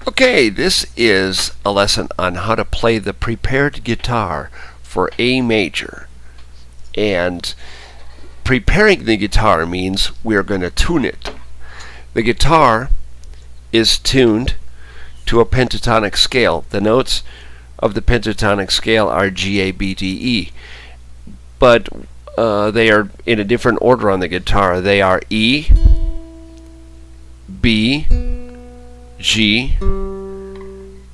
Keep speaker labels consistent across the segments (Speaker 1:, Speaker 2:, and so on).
Speaker 1: Okay, this is a lesson on how to play the prepared guitar for A major. And preparing the guitar means we're going to tune it. The guitar is tuned to a pentatonic scale. The notes of the pentatonic scale are G, A, B, D, E. But they are in a different order on the guitar. They are E, B, G,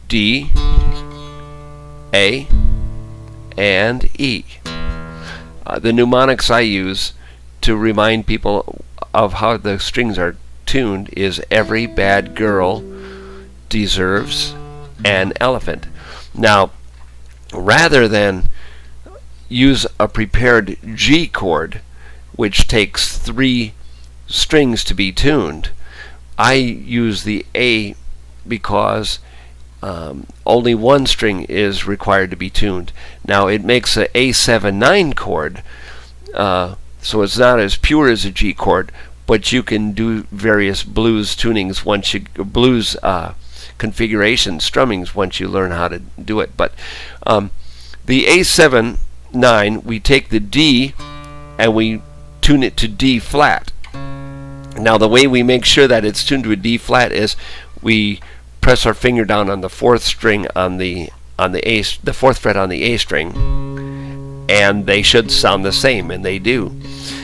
Speaker 1: D, A, and E. The mnemonics I use to remind people of how the strings are tuned is every bad girl deserves an elephant. Now, rather than use a prepared G chord, which takes 3 strings to be tuned, I use the A because only 1 string is required to be tuned. Now it makes a A7-9 chord, so it's not as pure as a G chord, but you can do various blues tunings once you blues configuration strummings once you learn how to do it. But the A7-9, we take the D and we tune it to D flat. Now the way we make sure that it's tuned to a D flat is we press our finger down on the 4th string on the 4th fret on the A string, and they should sound the same, and they do.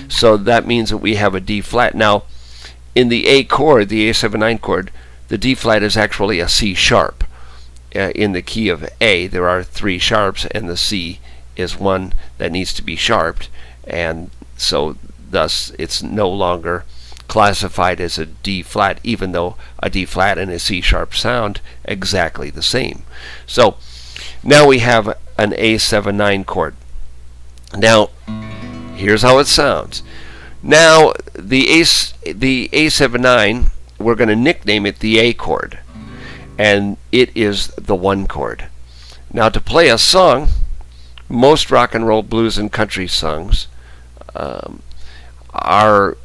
Speaker 1: So that means that we have a D flat. Now in the A chord, the A7-9 chord, the D flat is actually a C sharp. In the key of A, there are 3 sharps, and the C is one that needs to be sharped, and so thus it's no longer classified as a D flat, even though a D flat and a C sharp sound exactly the same. So now we have an A7-9 chord. Now here's how it sounds. Now the A7-9, we're going to nickname it the A chord, and it is the 1 chord. Now to play a song, most rock and roll, blues, and country songs are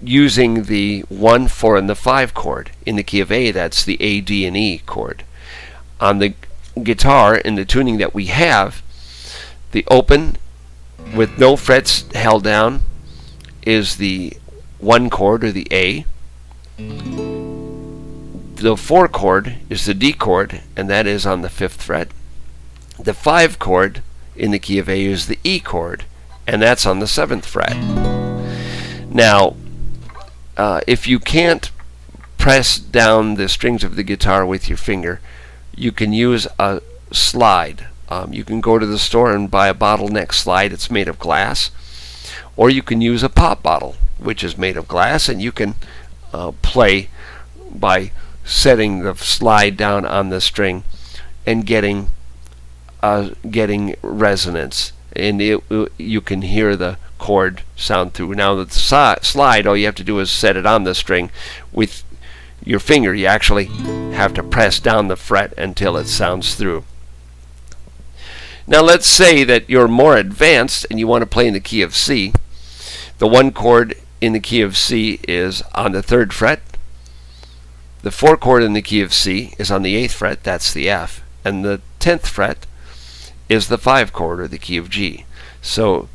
Speaker 1: using the 1, 4, and the 5 chord. In the key of A, that's the A, D, and E chord. On the guitar, in the tuning that we have, the open with no frets held down is the 1 chord, or the A. The 4 chord is the D chord, and that is on the 5th fret. The 5 chord in the key of A is the E chord, and that's on the 7th fret. Now, if you can't press down the strings of the guitar with your finger, you can use a slide. You can go to the store and buy a bottleneck slide. It's made of glass. Or you can use a pop bottle, which is made of glass, and you can play by setting the slide down on the string and getting resonance, and you can hear the chord sound through. Now the slide, all you have to do is set it on the string with your finger. You actually have to press down the fret until it sounds through. Now let's say that you're more advanced and you want to play in the key of C. The 1 chord in the key of C is on the 3rd fret. The 4 chord in the key of C is on the 8th fret, that's the F, and the 10th fret is the 5 chord, or the key of G. So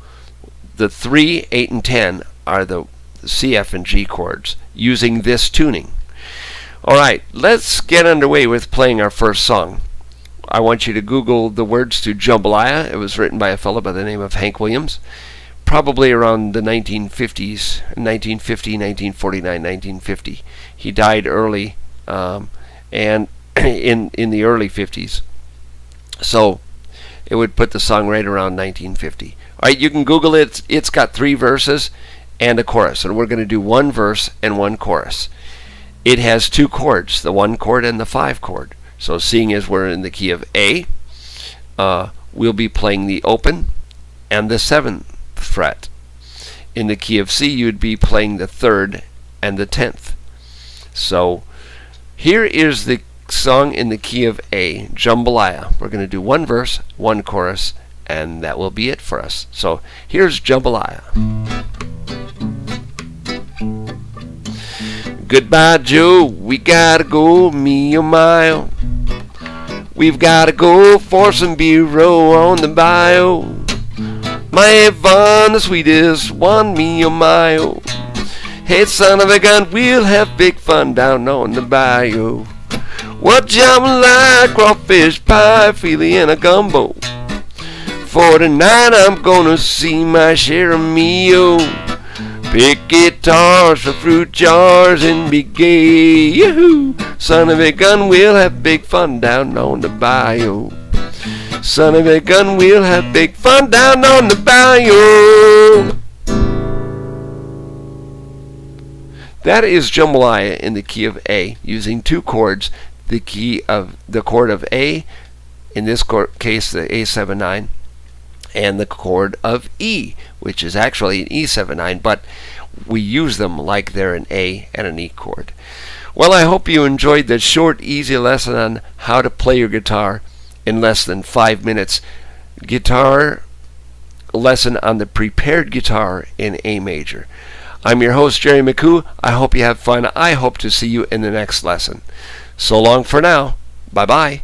Speaker 1: the 3, 8, and 10 are the C, F, and G chords using this tuning. Alright, let's get underway with playing our first song. I want you to Google the words to Jambalaya. It was written by a fellow by the name of Hank Williams, probably around the 1950s, 1950, 1949, 1950. He died early, and in the early 50s. So it would put the song right around 1950. Alright, you can Google it. It's got 3 verses and a chorus, and we're going to do 1 verse and 1 chorus. It has 2 chords, the 1 chord and the 5 chord. So seeing as we're in the key of A, we'll be playing the open and the 7th fret. In the key of C, you'd be playing the 3rd and the 10th. So here is the song in the key of A, Jambalaya. We're going to do 1 verse, 1 chorus, and that will be it for us. So here's Jambalaya. Goodbye, Joe, we gotta go, me oh my oh. We've gotta go for some beer-o on the bio. My Avon, the sweetest one, me oh my oh. Hey, son of a gun, we'll have big fun down on the bayou. What jambalaya, crawfish pie, feely and a gumbo. For tonight I'm gonna see my share of me-o. Pick guitars for fruit jars and be gay. Yoo-hoo! Son of a gun, we'll have big fun down on the bayou. Son of a gun, we'll have big fun down on the bayou. That is jambalaya in the key of A, using two chords, the chord of A, in this case the A7-9, and the chord of E, which is actually an E7-9, but we use them like they're an A and an E chord. Well, I hope you enjoyed this short, easy lesson on how to play your guitar in less than 5 minutes. Guitar lesson on the prepared guitar in A major. I'm your host, Jerry Maccoux. I hope you have fun. I hope to see you in the next lesson. So long for now. Bye-bye.